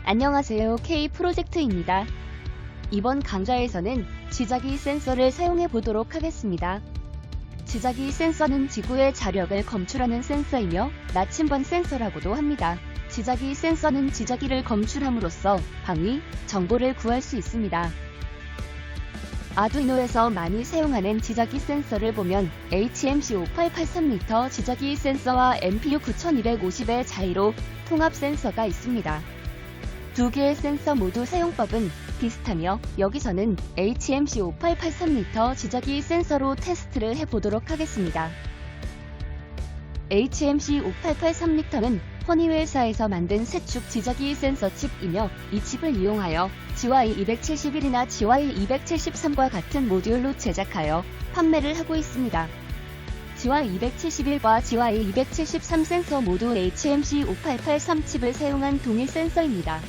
안녕하세요. K 프로젝트입니다. 이번 강좌에서는 지자기 센서를 사용해 보도록 하겠습니다. 지자기 센서는 지구의 자력을 검출하는 센서이며 나침반 센서라고도 합니다. 지자기 센서는 지자기를 검출함으로써 방위, 정보를 구할 수 있습니다. 아두이노에서 많이 사용하는 지자기 센서를 보면 HMC5883m 지자기 센서와 MPU 9250의 자이로 통합 센서가 있습니다. 두 개의 센서 모두 사용법은 비슷하며 여기서는 HMC5883m 지자기 센서로 테스트를 해보도록 하겠습니다. HMC5883m는 허니웰사에서 만든 세축 지자기 센서 칩이며 이 칩을 이용하여 GY271이나 GY273과 같은 모듈로 제작하여 판매를 하고 있습니다. GY271과 GY273 센서 모두 HMC5883 칩을 사용한 동일 센서입니다.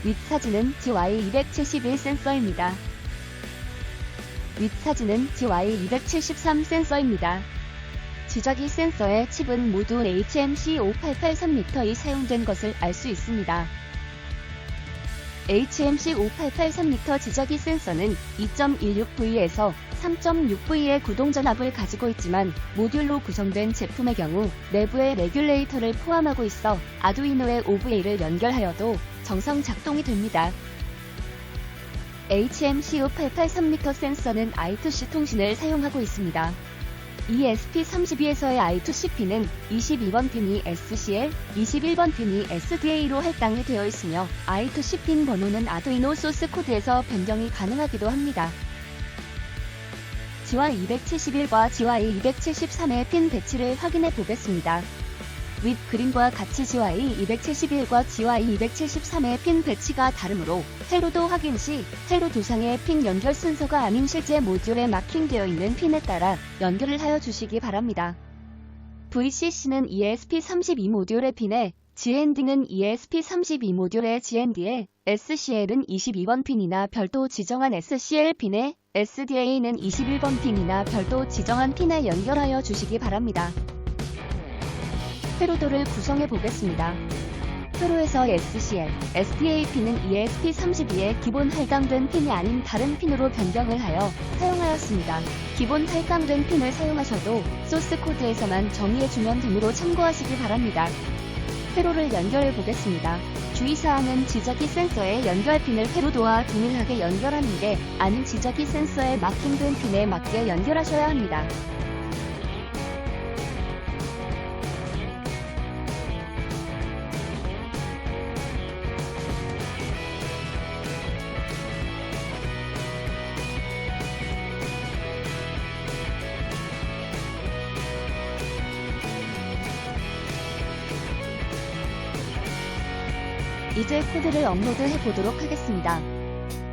윗사진은 GY271 센서입니다. 윗사진은 GY273 센서입니다. 지자기 센서의 칩은 모두 HMC5883m이 사용된 것을 알 수 있습니다. HMC5883m 지자기 센서는 2.16V에서 3.6V의 구동전압을 가지고 있지만 모듈로 구성된 제품의 경우 내부에 레귤레이터를 포함하고 있어 아두이노에 OVA를 연결하여도 정상 작동이 됩니다. HMC5883m 센서는 I2C 통신을 사용하고 있습니다. ESP32에서의 I2C 핀은 22번 핀이 SCL, 21번 핀이 SDA로 할당이 되어 있으며 I2C 핀 번호는 아두이노 소스 코드에서 변경이 가능하기도 합니다. GY271과 GY273의 핀 배치를 확인해 보겠습니다. 윗 그림과 같이 GY271과 GY273의 핀 배치가 다르므로 회로도 확인 시 회로 도상의 핀 연결 순서가 아닌 실제 모듈에 마킹되어 있는 핀에 따라 연결을 하여 주시기 바랍니다. VCC는 ESP32 모듈의 핀에, GND는 ESP32 모듈의 GND에, SCL은 22번 핀이나 별도 지정한 SCL 핀에, SDA는 21번 핀이나 별도 지정한 핀에 연결하여 주시기 바랍니다. 회로도를 구성해 보겠습니다. 회로에서 SCL, SDA 핀은 ESP32의 기본 할당된 핀이 아닌 다른 핀으로 변경을 하여 사용하였습니다. 기본 할당된 핀을 사용하셔도 소스 코드에서만 정의해주면 되므로 참고하시기 바랍니다. 회로를 연결해 보겠습니다. 주의사항은 지자기 센서의 연결 핀을 회로도와 동일하게 연결하는 게 아닌 지자기 센서에 마킹된 핀에 맞게 연결하셔야 합니다. 이제 코드를 업로드해 보도록 하겠습니다.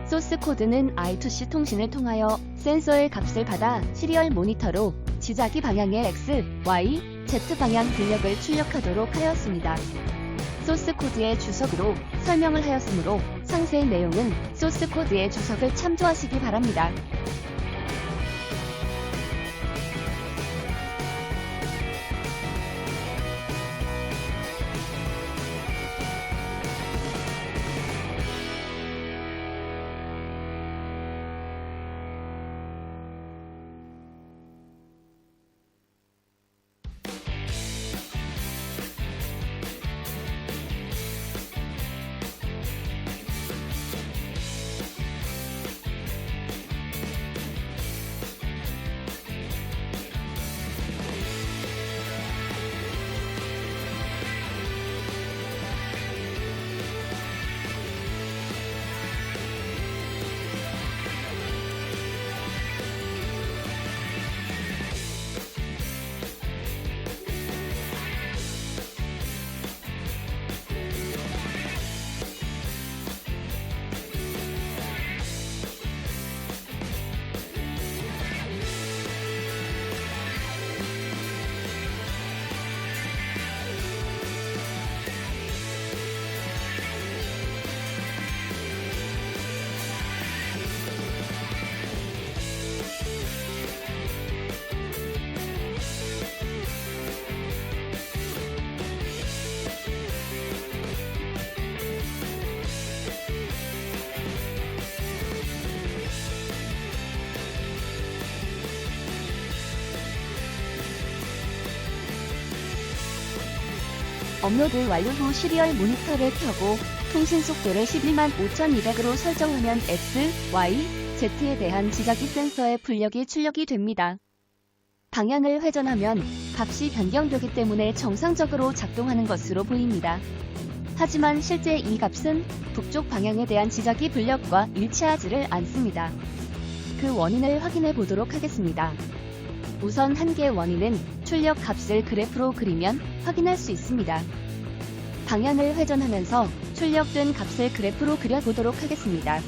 소스 코드는 I2C 통신을 통하여 센서의 값을 받아 시리얼 모니터로 지자기 방향의 X, Y, Z 방향 근력을 출력하도록 하였습니다. 소스 코드의 주석으로 설명을 하였으므로 상세 내용은 소스 코드의 주석을 참조하시기 바랍니다. 업로드 완료 후 시리얼 모니터를 켜고 통신 속도를 115,200으로 설정하면 X, Y, Z에 대한 지자기 센서의 출력이 됩니다. 방향을 회전하면 값이 변경되기 때문에 정상적으로 작동하는 것으로 보입니다. 하지만 실제 이 값은 북쪽 방향에 대한 지자기 출력과 일치하지를 않습니다. 그 원인을 확인해 보도록 하겠습니다. 우선 한 개의 원인은 출력 값을 그래프로 그리면 확인할 수 있습니다. 방향을 회전하면서 출력된 값을 그래프로 그려보도록 하겠습니다.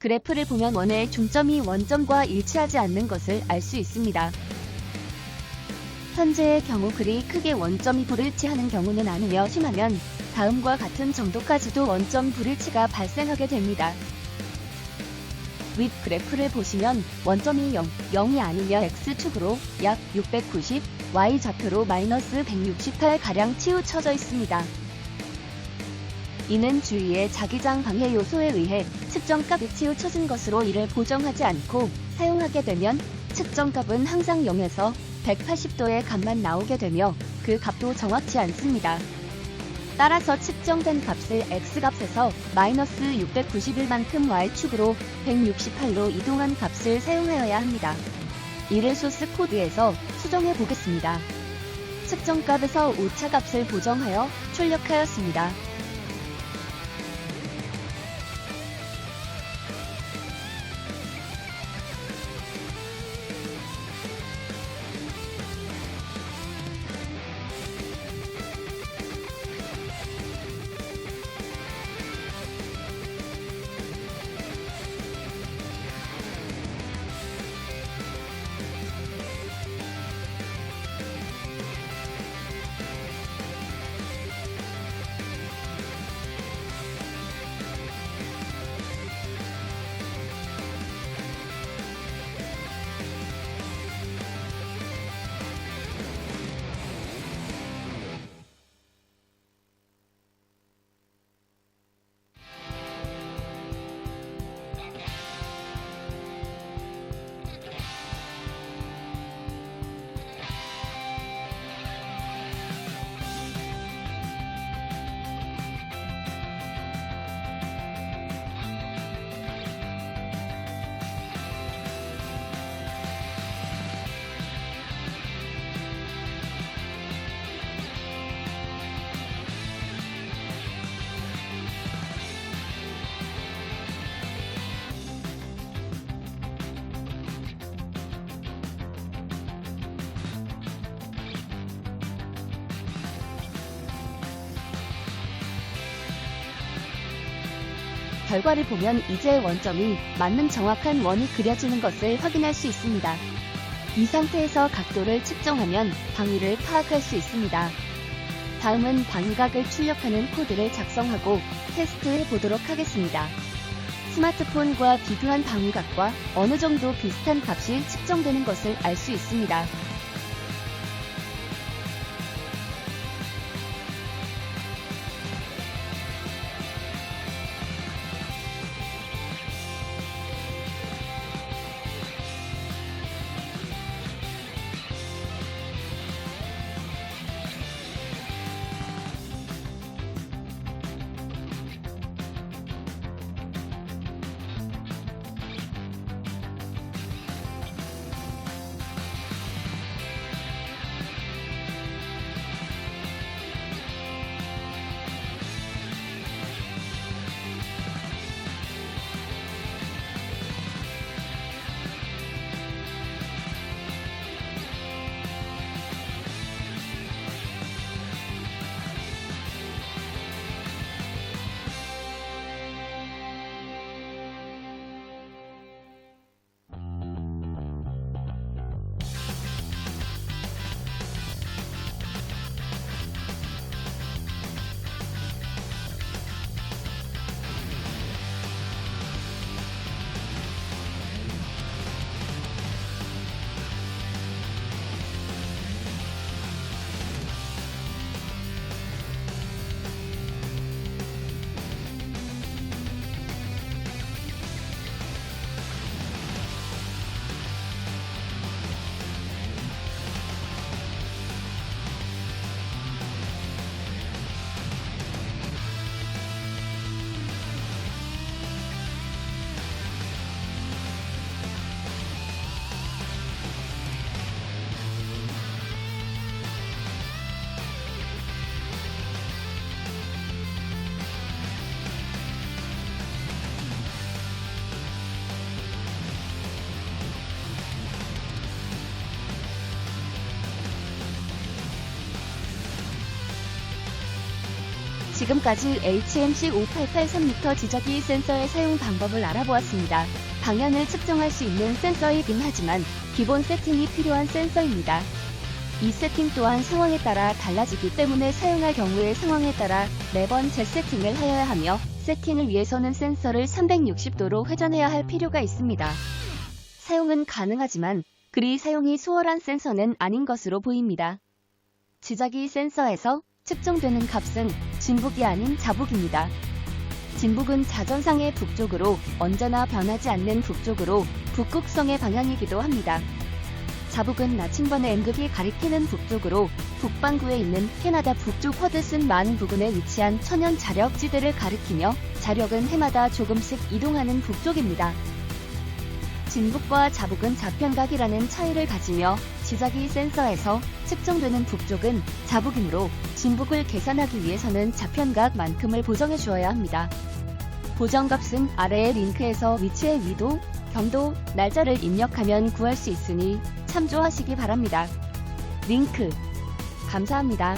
그래프를 보면 원의 중점이 원점과 일치하지 않는 것을 알 수 있습니다. 현재의 경우 그리 크게 원점이 불일치하는 경우는 아니며 심하면 다음과 같은 정도까지도 원점 불일치가 발생하게 됩니다. 윗 그래프를 보시면 원점이 0이 아니며 X축으로 약 690, Y좌표로 마이너스 168가량 치우쳐져 있습니다. 이는 주위의 자기장 방해 요소에 의해 측정값이 치우쳐진 것으로 이를 보정하지 않고 사용하게 되면 측정값은 항상 0에서 180도의 값만 나오게 되며 그 값도 정확치 않습니다. 따라서 측정된 값을 X값에서 마이너스 691만큼 Y축으로 168로 이동한 값을 사용하여야 합니다. 이를 소스 코드에서 수정해 보겠습니다. 측정값에서 오차값을 보정하여 출력하였습니다. 결과를 보면 이제 원점이 맞는 정확한 원이 그려지는 것을 확인할 수 있습니다. 이 상태에서 각도를 측정하면 방위를 파악할 수 있습니다. 다음은 방위각을 출력하는 코드를 작성하고 테스트해 보도록 하겠습니다. 스마트폰과 비교한 방위각과 어느 정도 비슷한 값이 측정되는 것을 알 수 있습니다. 지금까지 HMC 5883m 지저귀 센서의 사용 방법을 알아보았습니다. 방향을 측정할 수 있는 센서이긴 하지만 기본 세팅이 필요한 센서입니다. 이 세팅 또한 상황에 따라 달라지기 때문에 사용할 경우의 상황에 따라 매번 재세팅을 하여야 하며 세팅을 위해서는 센서를 360도로 회전해야 할 필요가 있습니다. 사용은 가능하지만 그리 사용이 수월한 센서는 아닌 것으로 보입니다. 지저귀 센서에서 측정되는 값은 진북이 아닌 자북입니다. 진북은 자전상의 북쪽으로 언제나 변하지 않는 북쪽으로 북극성의 방향이기도 합니다. 자북은 나침반의 M극이 가리키는 북쪽으로 북반구에 있는 캐나다 북쪽 허드슨 만 부근에 위치한 천연 자력지대를 가리키며 자력은 해마다 조금씩 이동하는 북쪽입니다. 진북과 자북은 좌편각이라는 차이를 가지며 지저귀 센서에서 측정되는 북쪽은 자북이므로 진북을 계산하기 위해서는 좌편각만큼을 보정해 주어야 합니다. 보정값은 아래의 링크에서 위치의 위도, 경도, 날짜를 입력하면 구할 수 있으니 참조하시기 바랍니다. 링크 감사합니다.